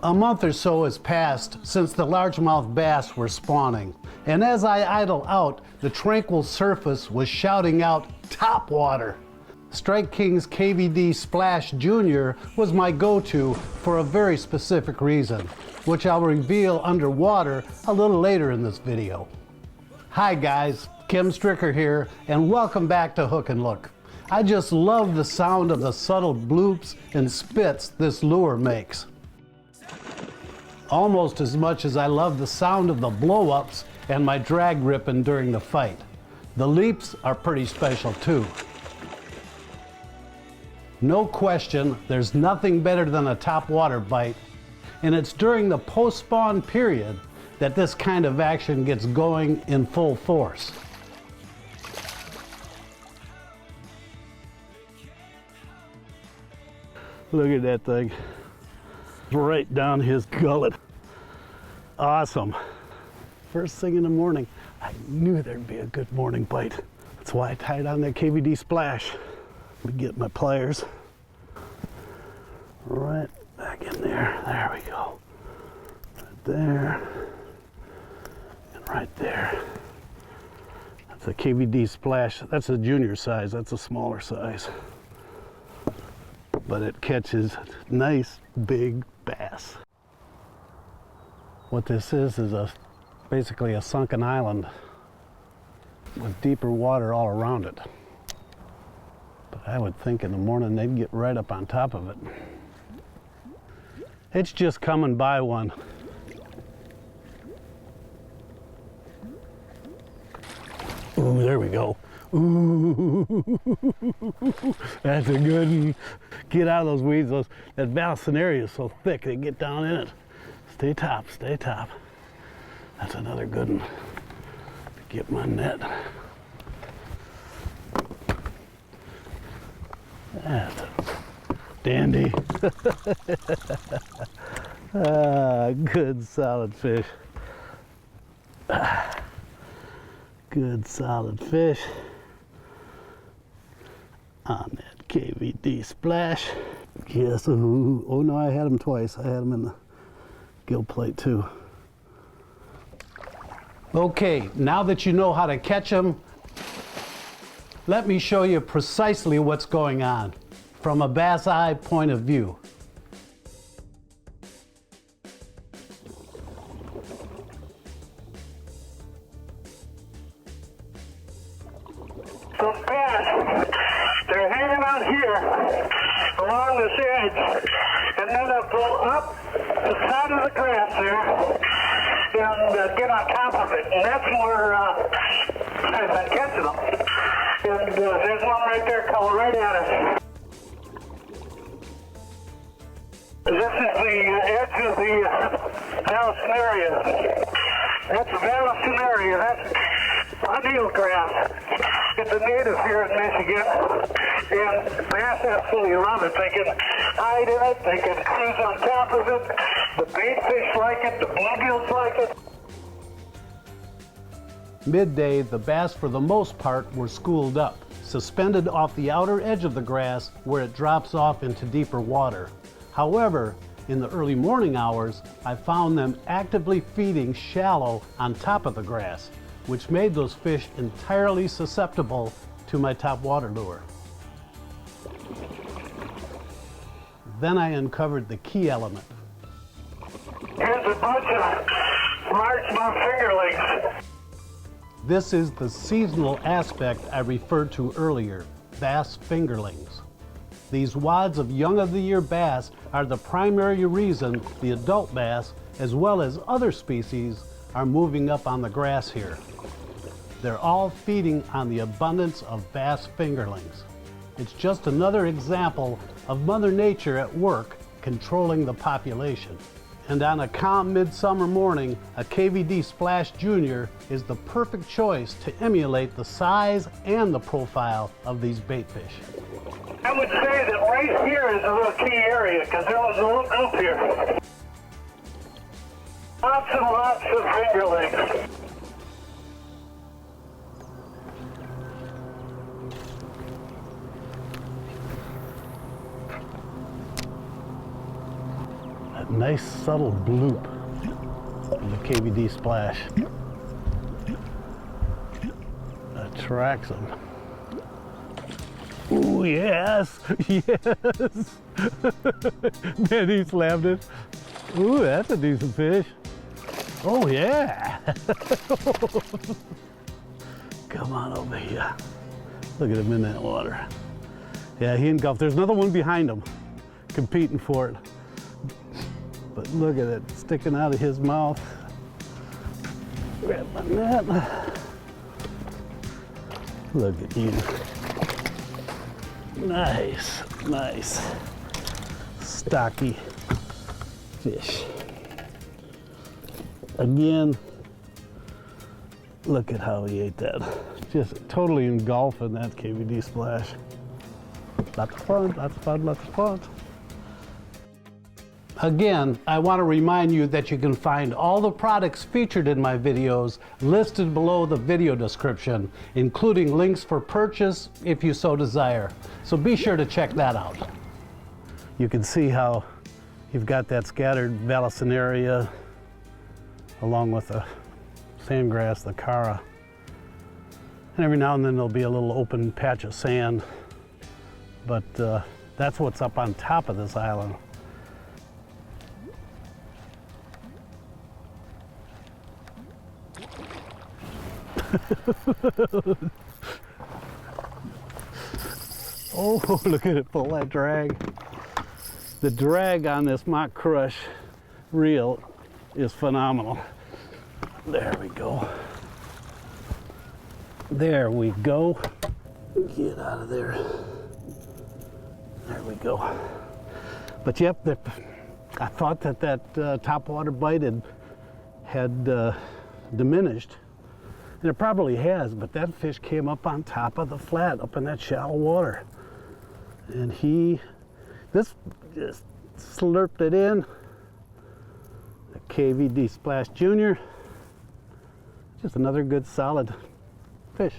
A month or so has passed since the largemouth bass were spawning, and as I idle out, the tranquil surface was shouting out, "Topwater!" Strike King's KVD Splash Jr. was my go-to for a very specific reason, which I'll reveal underwater a little later in this video. Hi guys, Kim Stricker here, and welcome back to Hook and Look. I just love the sound of the subtle bloops and spits this lure makes. Almost as much as I love the sound of the blow-ups and my drag ripping during the fight. The leaps are pretty special too. No question, there's nothing better than a topwater bite, and it's during the post-spawn period that this kind of action gets going in full force. Look at that thing. Right down his gullet. Awesome. First thing in the morning, I knew there'd be a good morning bite. That's why I tied on that KVD Splash. Let me get my pliers. Right back in there. There we go. Right there. And right there. That's a KVD Splash. That's a junior size. That's a smaller size. But it catches nice big bass. What this is basically a sunken island with deeper water all around it. But I would think in the morning they'd get right up on top of it. It's just coming by one. Ooh, there we go. Ooh, that's a good one. Get out of those weeds. That Valsinaria is so thick, they get down in it. Stay top, stay top. That's another good one to get my net. That's a dandy. Good solid fish. Good solid fish on that KVD Splash. Yes, ooh. Oh no, I had him twice. I had him in the gill plate too. Okay, now that you know how to catch them, let me show you precisely what's going on from a bass eye point of view. Some bass, they're hanging out here along this edge, and then they'll go up the side of the grass there and get on top of it, and that's where I've been catching them. And there's one right there coming right at us. This is the edge of the Valsinaria. That's Valsinaria. That's honeydew grass. It's a native here in Michigan, and bass absolutely love it. They can hide in it, they can cruise on top of it, the baitfish like it, the bluegills like it. Midday, the bass for the most part were schooled up, suspended off the outer edge of the grass where it drops off into deeper water. However, in the early morning hours, I found them actively feeding shallow on top of the grass, which made those fish entirely susceptible to my topwater lure. Then I uncovered the key element. Here's a bunch of largemouth fingerlings. This is the seasonal aspect I referred to earlier, bass fingerlings. These wads of young-of-the-year bass are the primary reason the adult bass, as well as other species, are moving up on the grass here. They're all feeding on the abundance of bass fingerlings. It's just another example of Mother Nature at work controlling the population. And on a calm midsummer morning, a KVD Splash Jr. is the perfect choice to emulate the size and the profile of these baitfish. I would say that right here is a little key area because there was a little group here. Lots and lots of fingerlings. Nice subtle bloop of the KVD splash. Attracts them. Ooh, yes, yes. Man, he slammed it. Ooh, that's a decent fish. Oh, yeah. Come on over here. Look at him in that water. Yeah, he engulfed. There's another one behind him competing for it. But look at it sticking out of his mouth. Grab my net. Look at you. Nice, nice, stocky fish. Again, look at how he ate that. Just totally engulfing that KVD splash. Lots of fun, lots of fun, lots of fun. Again, I want to remind you that you can find all the products featured in my videos listed below the video description, including links for purchase if you so desire. So be sure to check that out. You can see how you've got that scattered Vallisneria along with the sandgrass, the Cara. And every now and then there'll be a little open patch of sand, but that's what's up on top of this island. Oh, look at it pull that drag. The drag on this Mock Crush reel is phenomenal. There we go. There we go. Get out of there. There we go. But yep, I thought that topwater bite had diminished. And it probably has, but that fish came up on top of the flat, up in that shallow water. And this just slurped it in. A KVD Splash Junior. Just another good solid fish.